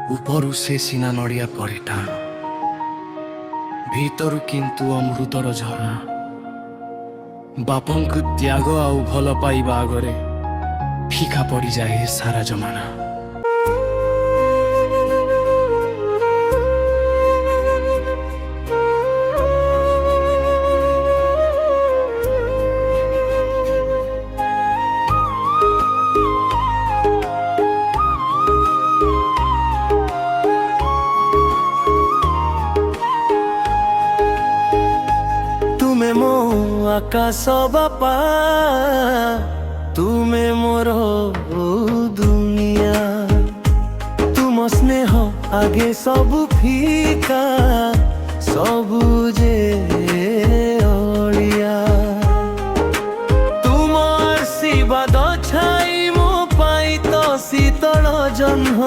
ଉପରୁ ସେ ସିନା ନଡ଼ିଆ ପରି ଟାଣ, ଭିତରୁ କିନ୍ତୁ ଅମୃତର ଝରଣା। ବାପଙ୍କୁ ତ୍ୟାଗ ଆଉ ଭଲ ପାଇବା ଆଗରେ ଫିକା ପଡ଼ିଯାଏ ସାରା ଜମାନା। तुमे मो आकाश बापा, तुमे मोर दुनिया। तुम स्नेह आगे सब फीका, सबु जे अड़िया। तुम आशीर्वाद छाई मो पाई तो शीतल जन्म।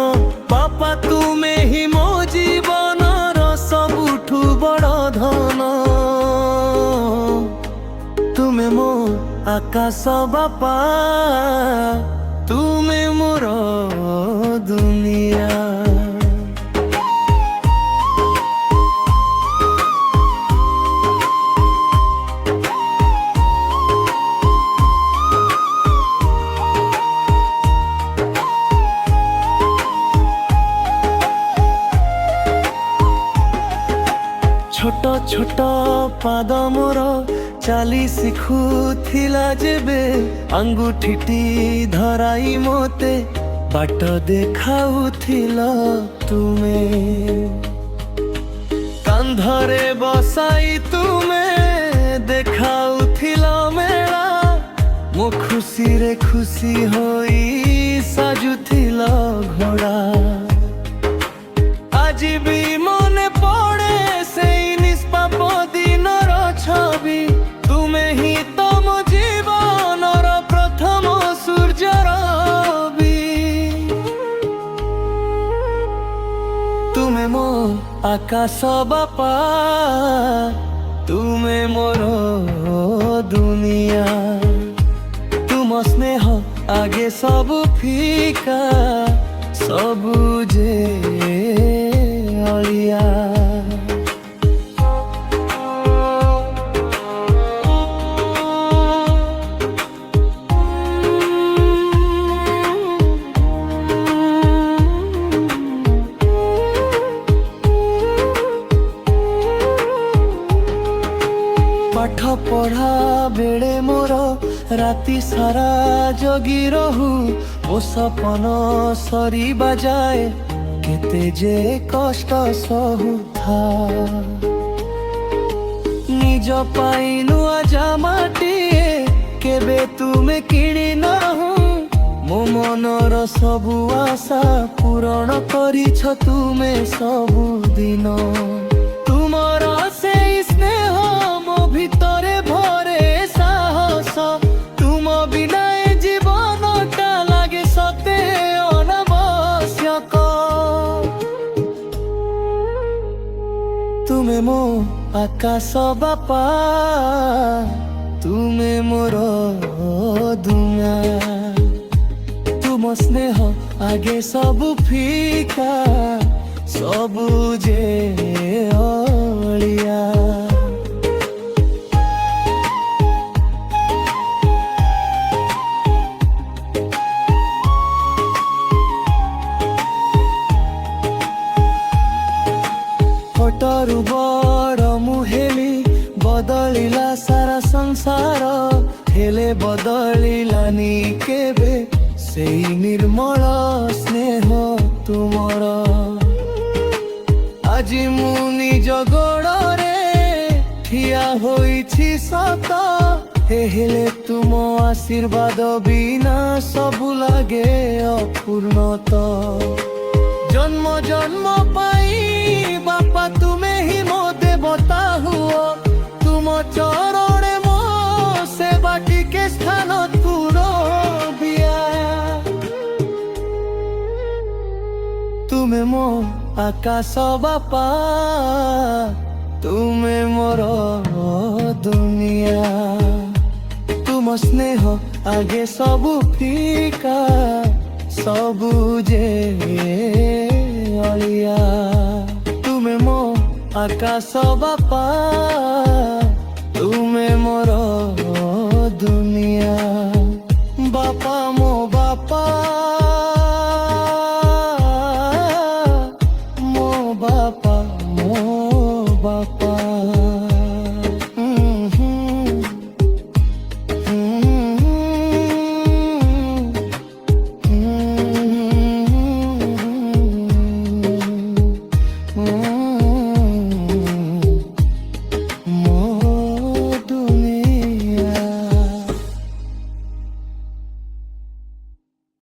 बापा तुमे ही मो जीवन सबुठु बड़ धन। तुमे मो आकाश बापा, तुमे मोर दुनिया। छोट छोट पाद मोर चाली शिखुथिला जेबे, आंगुठीटी धराई मोते बाट देखाउथिला तुमे। कांधरे बसाई तुमे देखाउथिला मेला। मो खुशी रे खुशी होई साजुथिला घोड़ा। आज भी मने पड़े से निष्पाप दिनर छवि। तुमे ही तम जीवनर प्रथम सूर्यर भी। तुमे मो आकाश बापा, तुमे मोर दुनिया। तुम स्नेह आगे सब फीका, सबु जे अड़िया। पाठ पढ़ा बेड़े मोर राति सारा जगी रहू। ओ सपन सरी बजाए केते जे कष्ट सहु था। निज पाई नुआ जामाटिए केबे तुमे किणी नाहु। मो मनर सबु आशा पूरण करिछ तुमे सबु दिन। तुमर से स्नेह मो भितरे भरे साहस। तुम बिना जीवन टा लागे सते अनावश्यक। तुमे मो आकाश बापा, तुमे मोर दुनिया। तुम स्नेह आगे सब फीका, सबु जे अड़िया। छोटरू बड़ मुहेली बदलिला सारा संसार। हेले बदलिलानी केबे सेई निर्मल स्नेह तुमर। आज मु निज गोड़रे ठिया होइछि सत। हेले तुम आशीर्वाद बिना सबु लागे अपूर्णत। जन्म जन्म पाई बापा तुमे ही मो देवता हुओ। तुम चरणे मो सेवा टिके स्थान तुरो बिया। तुमे मो आकाश बापा, तुमे मोर दुनिया। तुम स्नेह आगे सबु फीका, सबु जे ଆକାଶ ବାପା